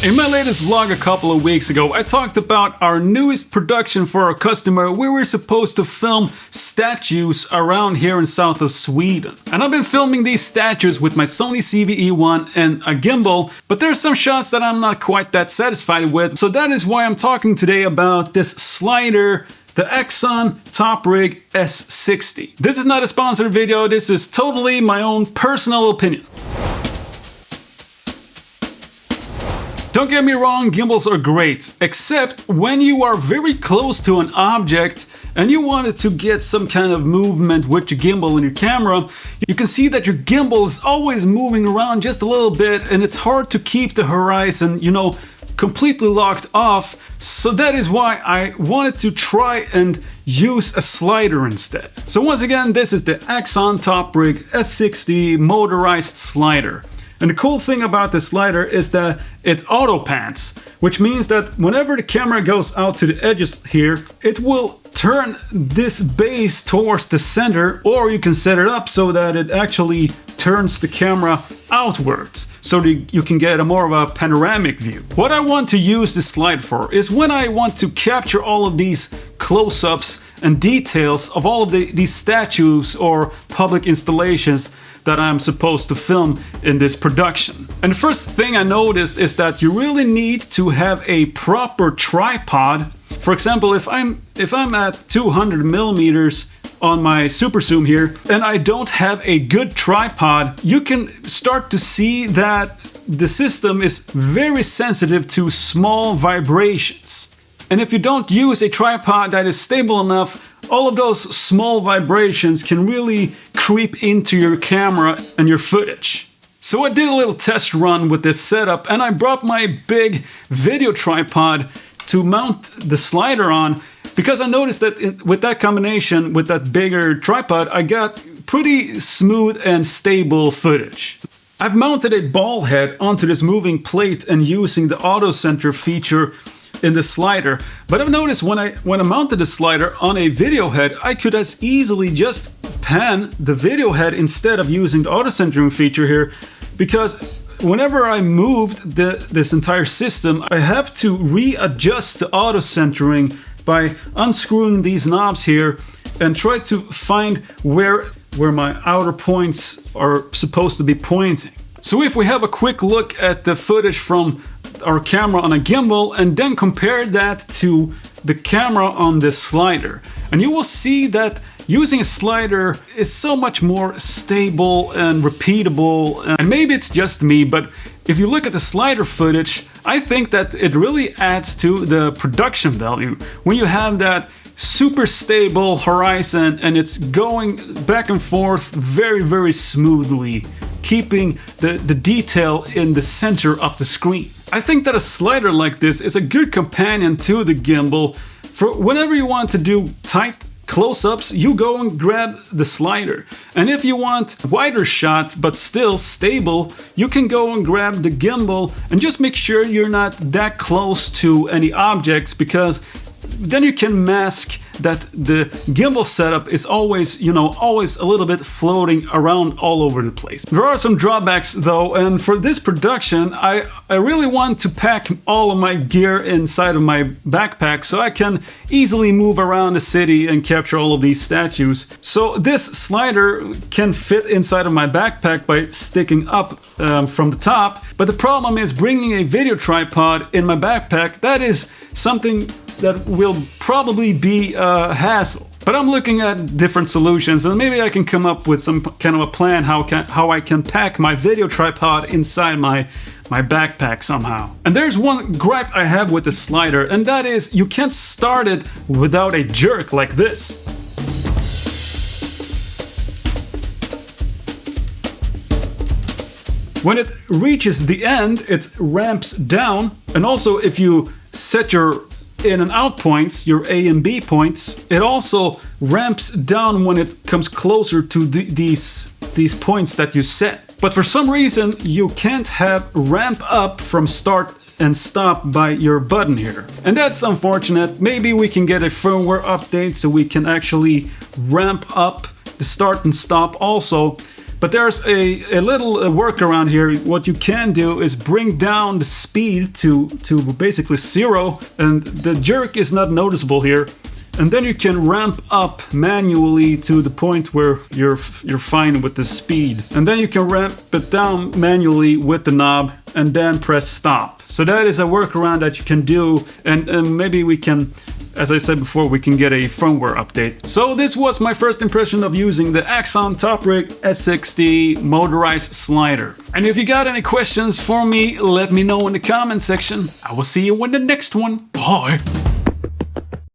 In my latest vlog a couple of weeks ago, I talked about our newest production for our customer where we're supposed to film statues around here in south of Sweden. And I've been filming these statues with my Sony CVE1 and a gimbal, but there are some shots that I'm not quite that satisfied with. So that is why I'm talking today about this slider, the Accsoon TopRig S60. This is not a sponsored video, this is totally my own personal opinion. Don't get me wrong, gimbals are great, except when you are very close to an object and you wanted to get some kind of movement with your gimbal and your camera, you can see that your gimbal is always moving around just a little bit and it's hard to keep the horizon, you know, completely locked off. So that is why I wanted to try and use a slider instead. So once again, this is the Accsoon TopRig S60 Motorized slider. And the cool thing about this slider is that it auto pans, which means that whenever the camera goes out to the edges here, it will turn this base towards the center, or you can set it up so that it actually turns the camera outwards, so that you can get a more of a panoramic view. What I want to use this slide for is when I want to capture all of these close-ups and details of all of these statues or public installations that I'm supposed to film in this production. And the first thing I noticed is that you really need to have a proper tripod. For example, if I'm at 200 millimeters on my super zoom here and I don't have a good tripod, you can start to see that the system is very sensitive to small vibrations. And if you don't use a tripod that is stable enough, all of those small vibrations can really creep into your camera and your footage. So I did a little test run with this setup and I brought my big video tripod to mount the slider on, because I noticed that with that combination, with that bigger tripod, I got pretty smooth and stable footage. I've mounted a ball head onto this moving plate and using the auto center feature in the slider, but I've noticed when I mounted the slider on a video head, I could as easily just pan the video head instead of using the auto centering feature here, because whenever I moved this entire system, I have to readjust the auto centering by unscrewing these knobs here and try to find where my outer points are supposed to be pointing. So if we have a quick look at the footage from our camera on a gimbal and then compare that to the camera on this slider, and you will see that using a slider is so much more stable and repeatable. And maybe it's just me, but if you look at the slider footage, I think that it really adds to the production value when you have that super stable horizon and it's going back and forth very, very smoothly, keeping the detail in the center of the screen. I think that a slider like this is a good companion to the gimbal. For whenever you want to do tight close-ups, you go and grab the slider. And if you want wider shots but still stable, you can go and grab the gimbal and just make sure you're not that close to any objects, because then you can mask that the gimbal setup is always, you know, always a little bit floating around all over the place. There are some drawbacks though, and for this production I really want to pack all of my gear inside of my backpack so I can easily move around the city and capture all of these statues. So this slider can fit inside of my backpack by sticking up from the top, but the problem is bringing a video tripod in my backpack. That is something that will probably be a hassle. But I'm looking at different solutions and maybe I can come up with some kind of a plan how I can pack my video tripod inside my backpack somehow. And there's one gripe I have with the slider, and that is you can't start it without a jerk like this. When it reaches the end, it ramps down, and also if you set your in and out points, your A and B points, it also ramps down when it comes closer to these points that you set. But for some reason you can't have ramp up from start and stop by your button here. And that's unfortunate. Maybe we can get a firmware update so we can actually ramp up the start and stop also. But there's a little workaround here. What you can do is bring down the speed to basically 0, and the jerk is not noticeable here. And then you can ramp up manually to the point where you're fine with the speed. And then you can ramp it down manually with the knob and then press stop. So that is a workaround that you can do, and maybe we can, as I said before, we can get a firmware update. So this was my first impression of using the Accsoon TopRig S60 Motorized slider. And if you got any questions for me, let me know in the comment section. I will see you in the next one. Bye!